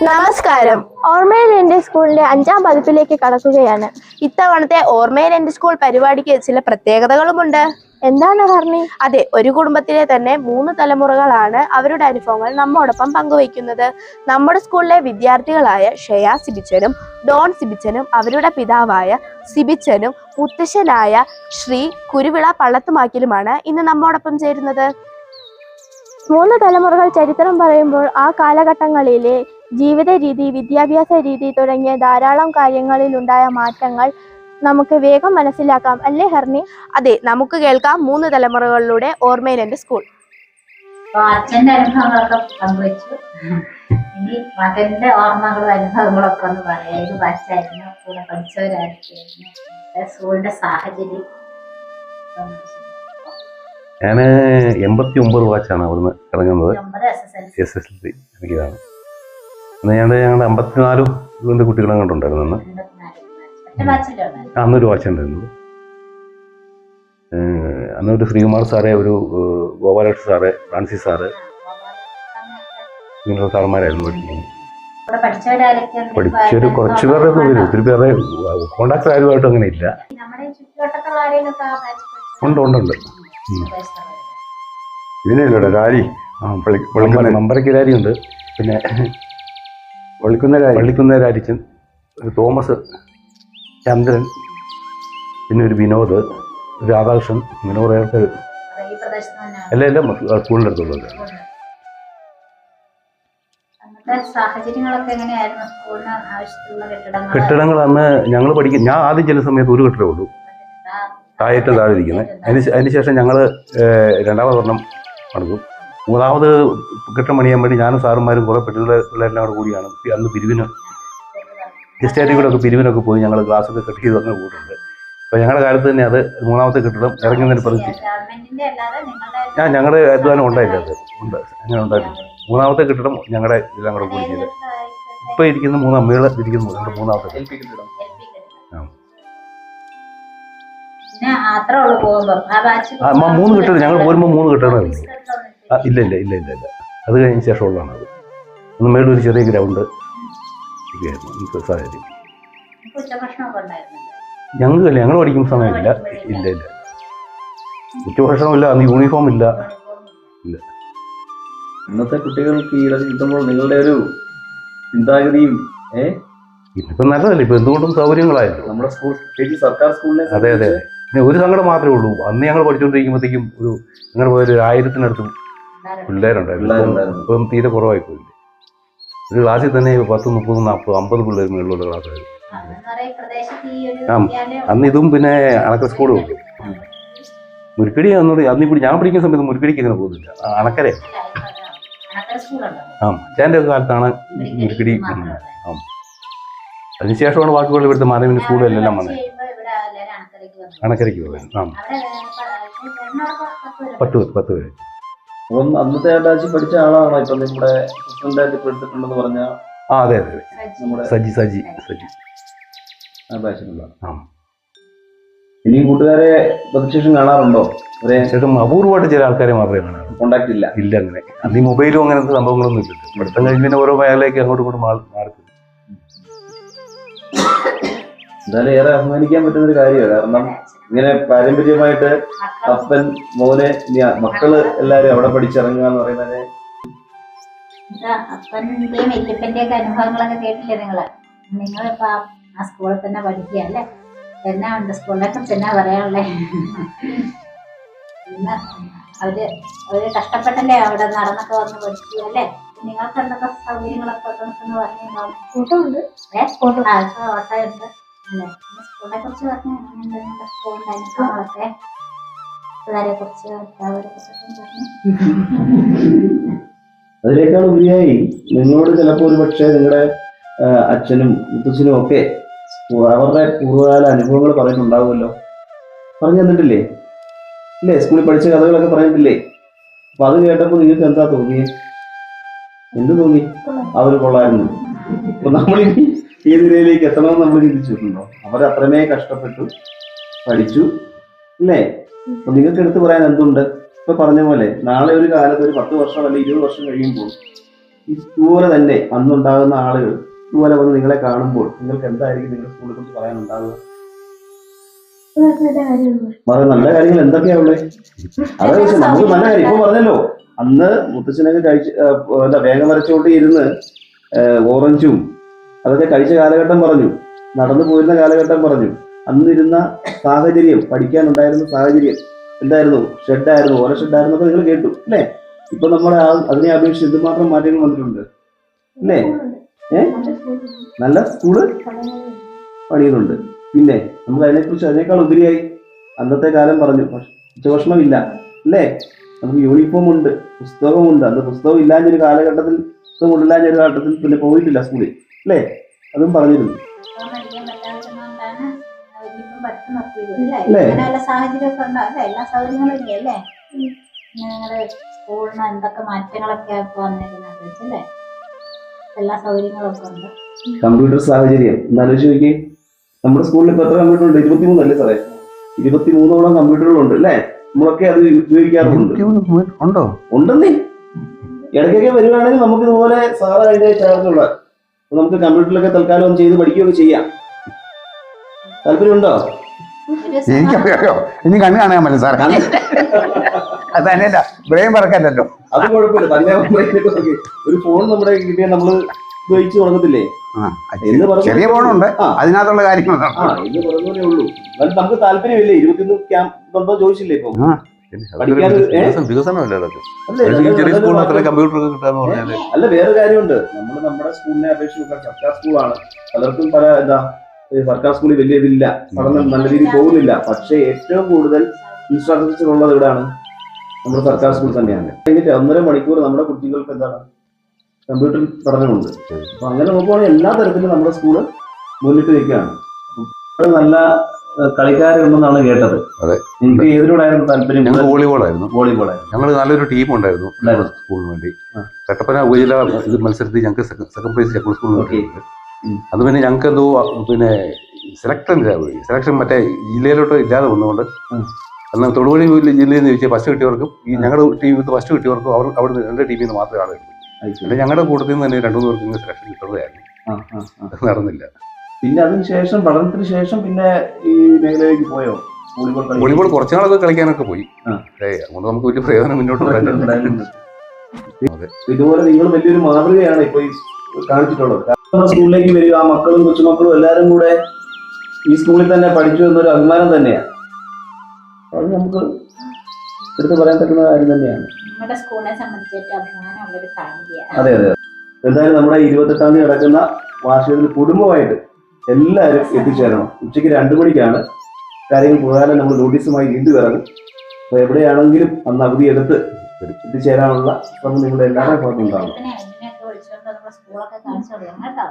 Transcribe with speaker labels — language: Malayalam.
Speaker 1: നമസ്കാരം.
Speaker 2: ഓർമ്മയിൽ എൻ്റെ സ്കൂളിലെ 5ാം പതിപ്പിലേക്ക് കടക്കുകയാണ്.
Speaker 1: ഇത്തവണത്തെ ഓർമ്മയിൽ എൻ്റെ സ്കൂൾ പരിപാടിക്ക് ചില പ്രത്യേകതകളുമുണ്ട്.
Speaker 2: എന്താണ് ഹർണി?
Speaker 1: അതെ, ഒരു കുടുംബത്തിലെ തന്നെ 3 തലമുറകളാണ് അവരുടെ അനുഭവങ്ങൾ നമ്മോടൊപ്പം പങ്കുവയ്ക്കുന്നത്. നമ്മുടെ സ്കൂളിലെ വിദ്യാർത്ഥികളായ ഷെയ സിബിച്ചനും ഡോൺ സിബിച്ചനും അവരുടെ പിതാവായ സിബിച്ചനും മുത്തശ്ശനായ ശ്രീ കുരുവിള പള്ളത്തുമാക്കിലുമാണ് ഇന്ന് നമ്മോടൊപ്പം ചേരുന്നത്.
Speaker 2: 3 തലമുറകൾ ചരിത്രം പറയുമ്പോൾ ആ കാലഘട്ടങ്ങളിലെ ജീവിത രീതി, വിദ്യാഭ്യാസ രീതി തുടങ്ങിയ ധാരാളം കാര്യങ്ങളിലുണ്ടായ മാറ്റങ്ങൾ നമുക്ക് വേഗം മനസ്സിലാക്കാം, അല്ലേ ഹർണി?
Speaker 1: അതെ, നമുക്ക് കേൾക്കാം 3 തലമുറകളിലൂടെ ഓർമ്മയിൽ എൻ്റെ സ്കൂൾ.
Speaker 3: അച്ഛന്റെ അനുഭവങ്ങളൊക്കെ പങ്കുവച്ചു. ഇനി മകന്റെ ഓർമ്മകളും അനുഭവങ്ങളൊക്കെ ഒന്ന് പറയാം. ഏത് ബാച്ചായിരുന്നു, കൂടെ പഠിച്ചവരായിരുന്നു, സ്കൂളിന്റെ സാഹചര്യം.
Speaker 4: ഞാൻ 89 ബാച്ചാണ് അവിടുന്ന് ഇറങ്ങുന്നത്. SSLC എനിക്കിതാണ്. അന്ന് ഞങ്ങളുടെ 54 കുട്ടികളെ കണ്ടുണ്ടായിരുന്നു. അന്നൊരു ബാച്ചുണ്ടായിരുന്നു. അന്നൊരു ശ്രീകുമാർ സാറേ, ഒരു ഗോപാലകൃഷ്ണൻ സാറ്, ഫ്രാൻസിസ് സാറ്, ഇങ്ങനെയുള്ള സാറന്മാരായിരുന്നു പഠിക്കുന്നത്. പഠിച്ചൊരു കുറച്ച് പേരുടെ വരും, ഒത്തിരി പേരുടെ കോണ്ടാക്ട് ആരുമായിട്ടും അങ്ങനെ ഇല്ല. ഉണ്ട്
Speaker 5: ഇതിനില്ലല്ലോ രാരി,
Speaker 4: നമ്പരക്ക് രാരിയുണ്ട്. പിന്നെ പള്ളിക്കുന്ന രാരിച്ചൻ, ഒരു തോമസ്, ചന്ദ്രൻ, പിന്നെ ഒരു വിനോദ്, ഒരു രാധാകൃഷ്ണൻ, ഇങ്ങനെ കുറേ ആൾക്കാർ എല്ലാം സ്കൂളിൻ്റെ അടുത്തുള്ളത്. കെട്ടിടങ്ങൾ അന്ന് ഞങ്ങൾ ഞാൻ ആദ്യം ചെല്ലുന്ന സമയത്ത് ഒരു കെട്ടിടമേ ഉള്ളൂ, താഴേറ്റം താഴെ ഇരിക്കുന്നത്. അതിനുശേഷം ഞങ്ങൾ 2ാമത് ഒരെണ്ണം നടക്കും. 3ാമത് കെട്ടിടം പണിയാൻ വേണ്ടി ഞാനും സാറുമാരും കുറേ പിള്ളേരെല്ലാം കൂടെ കൂടിയാണ് അന്ന് പിരിവിന് ജിസ്റ്റാറ്റിൽ കൂടെ ഒക്കെ പിരിവിനൊക്കെ പോയി ഞങ്ങൾ ക്ലാസ്സൊക്കെ കട്ട് ചെയ്ത് അങ്ങനെ പോയിട്ടുണ്ട്. അപ്പോൾ ഞങ്ങളുടെ കാലത്ത് തന്നെ അത് 3ാമത്തെ കെട്ടിടം ഇറങ്ങുന്നതിന് പ്രതി ഞങ്ങളുടെ അധ്വാനം ഉണ്ടായില്ല, അത് ഉണ്ട് അങ്ങനെ ഉണ്ടായിട്ടുണ്ട്. 3ാമത്തെ കെട്ടിടം ഞങ്ങളുടെ എല്ലാം കൂടെ കൂടി ചെയ്ത് ഇപ്പോൾ ഇരിക്കുന്ന 3 അമ്മകൾ ഇരിക്കുന്നു 3ാമത്തെ കെട്ടിടം. ആ 3 കെട്ടിടം ഞങ്ങൾ പോരുമ്പോൾ 3 കെട്ടിടമായിരുന്നു. ഇല്ല അത് കഴിഞ്ഞ ശേഷമുള്ളതാണ് അത്. ഒന്ന് മേളിൽ ഒരു ചെറിയ ഗ്രൗണ്ട് ഒക്കെയായിരുന്നു സാഹചര്യം. ഞങ്ങൾ പഠിക്കുന്ന സമയമില്ല. ഇല്ല ഉച്ചഭക്ഷണമില്ല, അന്ന് യൂണിഫോം ഇല്ല.
Speaker 5: ഇന്നത്തെ കുട്ടികൾക്ക് ഈ ഇടയിൽ കിട്ടുമ്പോൾ നിങ്ങളുടെ ഒരു ചിന്താഗതിയും
Speaker 4: ഇപ്പം നല്ലതല്ല, ഇപ്പം എന്തുകൊണ്ടും സൗകര്യങ്ങളായിരുന്നു
Speaker 5: നമ്മുടെ സ്കൂൾ, സർക്കാർ സ്കൂളിലെ.
Speaker 4: അതെ പിന്നെ ഒരു സങ്കടം മാത്രമേ ഉള്ളൂ, അന്ന് ഞങ്ങൾ പഠിച്ചുകൊണ്ടിരിക്കുമ്പോഴത്തേക്കും ഞങ്ങൾ പോയൊരു 1000-നടുത്ത് പിള്ളേരുണ്ടായിരുന്നു. ഇപ്പം തീരെ കുറവായി പോയില്ലേ. ഒരു ക്ലാസ്സിൽ തന്നെ 10, 30, 40, 50 പിള്ളേർ മേളിലുള്ള ക്ലാസ്സായിരുന്നു. അന്ന് ഇതും പിന്നെ അണക്കര സ്കൂളും ഉണ്ട്. മുരിക്കടി അന്നിപ്പോൾ ഞാൻ പഠിക്കുന്ന സമയത്ത് മുരിക്കടിക്ക് അങ്ങനെ പോകുന്നില്ല, അണക്കര. അച്ഛൻ്റെ കാലത്താണ് മുരിക്കടി. അതിനുശേഷമാണ് ബാക്കിയുള്ള ഇവിടുത്തെ മാനവിൻ്റെ സ്കൂളും എല്ലാം വന്നത്. അണക്കരയ്ക്ക് പോയത് 10 പേര്.
Speaker 5: അപ്പം അന്നത്തെ ബാച്ചിൽ പഠിച്ച ആളാണോ ഇപ്പം നമ്മുടെ പ്രസിഡന്റായിട്ട് ഇപ്പോൾ എടുത്തിട്ടുണ്ടെന്ന് പറഞ്ഞ?
Speaker 4: അതെ നമ്മുടെ സജി
Speaker 5: ആ ബാച്ചിലുള്ള. ഇനിയും കൂട്ടുകാരെ പ്രതിശേഷം കാണാറുണ്ടോ?
Speaker 4: ശേഷം അപൂർവമായിട്ട് ചില ആൾക്കാരെ മാത്രമേ കാണാറുള്ളൂ,
Speaker 5: കോണ്ടാക്ട് ഇല്ല.
Speaker 4: അങ്ങനെ. അന്ന് ഈ മൊബൈലും അങ്ങനത്തെ സംഭവങ്ങളൊന്നും ഇല്ലല്ലോ. പഠിത്തം കഴിഞ്ഞ് ഓരോ മേഖലയിലേക്ക് അങ്ങോട്ടും ഇങ്ങോട്ടും മാറി.
Speaker 5: എന്തായാലും ഏറെ അഭിമാനിക്കാൻ പറ്റുന്നൊരു കാര്യമാണ്. കാരണം ഇങ്ങനെ പാരമ്പര്യമായിട്ട് അപ്പൻ മോനെ മക്കള് എല്ലാരും അവിടെ പഠിച്ചിറങ്ങുക എന്ന് പറയുന്നത്.
Speaker 3: അപ്പന്റെയും വല്യപ്പന്റെയും ഒക്കെ അനുഭവങ്ങളൊക്കെ കേട്ടില്ലേ നിങ്ങളിപ്പോ ആ സ്കൂളിൽ തന്നെ പഠിക്കുക അല്ലേ? എന്നാ ഉണ്ട് സ്കൂളിനെ കുറിച്ച് എന്നാ പറയാനുള്ളേ? അവര് കഷ്ടപ്പെട്ടല്ലേ അവിടെ നടന്നൊക്കെ വന്ന് പഠിക്കുക അല്ലേ? നിങ്ങൾക്ക് എന്തൊക്കെ സൗകര്യങ്ങളൊക്കെ പറഞ്ഞിട്ടുണ്ടാവും. ഓട്ടമുണ്ട് അല്ലേ? സ്കൂളിനെ കുറിച്ച് പറഞ്ഞ സ്കൂളിന്റെ അനുഭവങ്ങളൊക്കെ, പിള്ളേരെ കുറിച്ച്, അവരെ കുറിച്ചൊക്കെ പറഞ്ഞു.
Speaker 5: അതിനേക്കാൾ ഉപരിയായി നിങ്ങളോട് ചിലപ്പോൾ ഒരു പക്ഷേ നിങ്ങളുടെ അച്ഛനും മുത്തച്ഛനും ഒക്കെ അവരുടെ പൂർവ്വകാല അനുഭവങ്ങൾ പറഞ്ഞിട്ടുണ്ടാവുമല്ലോ. പറഞ്ഞു തന്നിട്ടില്ലേ? ഇല്ലേ? സ്കൂളിൽ പഠിച്ച കഥകളൊക്കെ പറഞ്ഞിട്ടില്ലേ? അപ്പൊ അത് കേട്ടപ്പോൾ നിങ്ങൾക്ക് എന്താ തോന്നിയത്? എന്ത് തോന്നി? അവര് കൊള്ളായിരുന്നു. അപ്പൊ നമ്മളിനി ഈ നിലയിലേക്ക് എത്തണമെന്ന് നമ്മൾ ചിന്തിച്ചിട്ടുണ്ടോ? അവരത്രമേ കഷ്ടപ്പെട്ടു പഠിച്ചു അല്ലേ? അപ്പൊ നിങ്ങൾക്ക് എടുത്തു പറയാൻ എന്തുണ്ട്? ഇപ്പൊ പറഞ്ഞ പോലെ നാളെ ഒരു കാലത്ത് ഒരു 10 വർഷം അല്ലെങ്കിൽ 20 വർഷം കഴിയുമ്പോൾ ഇതുപോലെ തന്നെ അന്നുണ്ടാകുന്ന ആളുകൾ ഇതുപോലെ വന്ന് നിങ്ങളെ കാണുമ്പോൾ നിങ്ങൾക്ക് എന്തായിരിക്കും നിങ്ങളുടെ സ്കൂളിനെ കുറിച്ച് പറയാനുണ്ടാകുക? വളരെ നല്ല കാര്യങ്ങൾ എന്തൊക്കെയാ ഉള്ളത്? അതായത് പക്ഷെ നമുക്ക് നല്ല കാര്യം ഇപ്പൊ പറഞ്ഞല്ലോ, അന്ന് മുത്തച്ഛനൊക്കെ കഴിച്ച് വേഗം വരച്ചോട്ടി ഇരുന്ന് ഓറഞ്ചും അതൊക്കെ കഴിച്ച കാലഘട്ടം പറഞ്ഞു, നടന്നു പോയിരുന്ന കാലഘട്ടം പറഞ്ഞു. അന്നിരുന്ന സാഹചര്യം, പഠിക്കാനുണ്ടായിരുന്ന സാഹചര്യം എന്തായിരുന്നു? ഷെഡായിരുന്നു, ഓല ഷെഡായിരുന്നു ഒക്കെ നിങ്ങൾ കേട്ടു അല്ലേ? ഇപ്പൊ നമ്മളെ അതിനെ അപേക്ഷിച്ച് എന്തുമാത്രം മാറ്റങ്ങൾ വന്നിട്ടുണ്ട് അല്ലേ? നല്ല സ്കൂള് പണിയുന്നുണ്ട്. പിന്നെ നമുക്ക് അതിനെക്കുറിച്ച് അതിനേക്കാൾ ഉപരിയായി അന്നത്തെ കാലം പറഞ്ഞു ഉച്ചഭക്ഷണമില്ല അല്ലേ? നമുക്ക് യൂണിഫോം ഉണ്ട്, പുസ്തകമുണ്ട്. അന്ന് പുസ്തകം ഇല്ലാഞ്ഞൊരു കാലഘട്ടത്തിൽ, പുസ്തകം ഇല്ലാഞ്ഞൊരു കാലഘട്ടത്തിൽ പിന്നെ പോയിട്ടില്ല സ്കൂളിൽ അല്ലേ? അതും പറഞ്ഞിരുന്നു
Speaker 3: സാഹചര്യമൊക്കെ ഉണ്ടാവും, എല്ലാ സൗകര്യങ്ങളും ഇല്ലേ അല്ലേ? നിങ്ങളുടെ സ്കൂളിന് എന്തൊക്കെ മാറ്റങ്ങളൊക്കെ വന്നിരുന്നത് വെച്ചല്ലേ? എല്ലാ സൗകര്യങ്ങളും ഒക്കെ ഉണ്ട്.
Speaker 5: കമ്പ്യൂട്ടർ സാഹചര്യം എന്നാലോചിച്ച് നോക്കി. നമ്മുടെ സ്കൂളിൽ ഇപ്പൊ എത്ര കമ്പ്യൂട്ടർ ഉണ്ട്? 23 അല്ലേ സാറേ? 23ഓളം കമ്പ്യൂട്ടറുകളുണ്ട് അല്ലേ? നമ്മളൊക്കെ അത് ഉപയോഗിക്കാറുണ്ട്.
Speaker 4: ഉണ്ടോ?
Speaker 5: ഉണ്ടെന്നേ. ഇടയ്ക്കൊക്കെ വരുവാണെങ്കിൽ നമുക്ക് ഇതുപോലെ സാറ് അതിന്റെ ചാർജുള്ള നമുക്ക് കമ്പ്യൂട്ടറിലൊക്കെ തൽക്കാലം ഒന്ന് ചെയ്ത് പഠിക്കുകയൊക്കെ ചെയ്യാം. താല്പര്യമുണ്ടോ?
Speaker 6: എനിക്കറിയാലോ, ഇനി കണ്ണ് കാണാൻ പറ്റും സാറേ. അത് തന്നെയല്ല, ബ്രെയിൻ പറക്കല്ലോ.
Speaker 5: അത് കുഴപ്പമില്ല. തന്നെ ഒരു ഫോൺ നമ്മുടെ കിട്ടിയാൽ നമ്മൾ ഉപയോഗിച്ച് തുടങ്ങത്തില്ലേ എന്ന് പറഞ്ഞു.
Speaker 6: ചെറിയ ഫോണുണ്ട്, അതിനകത്തുള്ള കാര്യങ്ങളാണ്.
Speaker 5: എന്ന് പറഞ്ഞേ ഉള്ളൂ. എന്നാലും നമുക്ക് താല്പര്യമില്ലേ? 21 ക്യാമ്പ് ഉണ്ടോ ചോദിച്ചില്ലേ ഇപ്പൊ?
Speaker 4: വികസനമല്ലേ അതൊക്കെ? ചെറിയ സ്കൂളിൽ അത്ര കമ്പ്യൂട്ടർ കിട്ടാന്ന് പറഞ്ഞാല്.
Speaker 5: അല്ല, വേറെ കാര്യമുണ്ട്. നമ്മൾ നമ്മുടെ സ്കൂളിനെ അപേക്ഷിച്ച് സർക്കാർ സ്കൂളാണ്. പലർക്കും പല സർക്കാർ സ്കൂളിൽ വലിയ ഇതില്ല, പഠനം നല്ല രീതിയിൽ പോകുന്നില്ല. പക്ഷേ ഏറ്റവും കൂടുതൽ ഇൻഫ്രാസ്ട്രക്ചർ ഉള്ളത് എവിടെയാണ്? നമ്മുടെ സർക്കാർ സ്കൂൾ തന്നെയാണ്. കഴിഞ്ഞിട്ട് 1.5 മണിക്കൂർ നമ്മുടെ കുട്ടികൾക്ക് എന്താണ് കമ്പ്യൂട്ടർ പഠനമുണ്ട്. അപ്പൊ അങ്ങനെ നോക്കുവാണെങ്കിൽ എല്ലാ തരത്തിലും നമ്മുടെ സ്കൂള് മുന്നിട്ട് നിൽക്കുകയാണ്. നല്ല കളിക്കാരുണ്ടെന്നാണ് കേട്ടത്.
Speaker 4: അതെ.
Speaker 5: നിങ്ങൾക്ക് ഏതിനോടായിരുന്നു താല്പര്യം?
Speaker 4: ഞങ്ങൾക്ക് വോളിബോളായിരുന്നു.
Speaker 5: വോളിബോളായിരുന്നു.
Speaker 4: ഞങ്ങൾ നല്ലൊരു ടീം ഉണ്ടായിരുന്നു സ്കൂളിന് വേണ്ടി. കട്ടപ്പന ഉപജില്ല ഇത് മത്സരത്തിൽ ഞങ്ങൾക്ക് സെക്കൻഡ് പ്രൈസ് ഞങ്ങൾ സ്കൂളിൽ കിട്ടിയിട്ടുണ്ട്. അത് പിന്നെ ഞങ്ങൾക്ക് എന്തോ പിന്നെ സെലക്ഷൻ മറ്റേ ജില്ലയിലോട്ട് ഇല്ലാതെ വന്നുകൊണ്ട് അന്ന് തൊടുപുഴ ജില്ലയിൽ നിന്ന് ചോദിച്ചാൽ ഫസ്റ്റ് കിട്ടിയവർക്കും ഈ ഞങ്ങളുടെ ടീമിൽ നിന്ന് ഫസ്റ്റ് കിട്ടിയവർക്കും അവിടെ നിന്ന് 2 ടീമിൽ നിന്ന് മാത്രമേ ആളെ കിട്ടും. പിന്നെ ഞങ്ങളുടെ കൂട്ടത്തിൽ നിന്ന് തന്നെ 2-3 പേർക്ക് ഇങ്ങനെ സെലക്ഷൻ കിട്ടുന്നതായിരുന്നു. അത് നടന്നില്ല.
Speaker 5: പിന്നെ അതിനുശേഷം പഠനത്തിന് ശേഷം പിന്നെ ഈ മേഖലയിലേക്ക് പോയോ?
Speaker 4: വോളിബോൾ കുറച്ച് നാളൊക്കെ കളിക്കാനൊക്കെ പോയി. അതുകൊണ്ട് നമുക്ക് വലിയ പ്രയോജനം മുന്നോട്ട് വരാൻ.
Speaker 5: ഇതുപോലെ നിങ്ങൾ വലിയൊരു മാതൃകയാണ് ഇപ്പൊ ഈ കാണിച്ചിട്ടുള്ളത്. നമ്മുടെ സ്കൂളിലേക്ക് വരിക, ആ മക്കളും കൊച്ചുമക്കളും എല്ലാവരും കൂടെ ഈ സ്കൂളിൽ തന്നെ പഠിച്ചു എന്നൊരു അഭിമാനം തന്നെയാണ്. അത് നമുക്ക് എടുത്ത് പറയാൻ പറ്റുന്ന കാര്യം തന്നെയാണ്.
Speaker 3: നമ്മുടെ സ്കൂളിനെ സംബന്ധിച്ചിട്ട് അഭിമാനമുള്ളൊരു കാര്യമാണ്.
Speaker 5: അതെ അതെ. എന്തായാലും നമ്മുടെ 28-ാം തീയതി നടക്കുന്ന വാർഷികത്തിൽ കുടുംബമായിട്ട് എല്ലാവരും എത്തിച്ചേരണം. ഉച്ചയ്ക്ക് 2 മണിക്കാണ്. കാര്യങ്ങൾ പ്രകാരം നമ്മൾ നോട്ടീസുമായി വീണ്ടും ഇറങ്ങും. അപ്പൊ എവിടെയാണെങ്കിലും അന്ന് അവധി എടുത്ത് എത്തിച്ചേരാനുള്ള ശ്രമം നിങ്ങളുടെ എല്ലാവരുടെ ഭാഗത്തും ഉണ്ടാകും.
Speaker 3: സ്കൂളൊക്കെ കാണിച്ചു കൊടുക്കണം കേട്ടോ.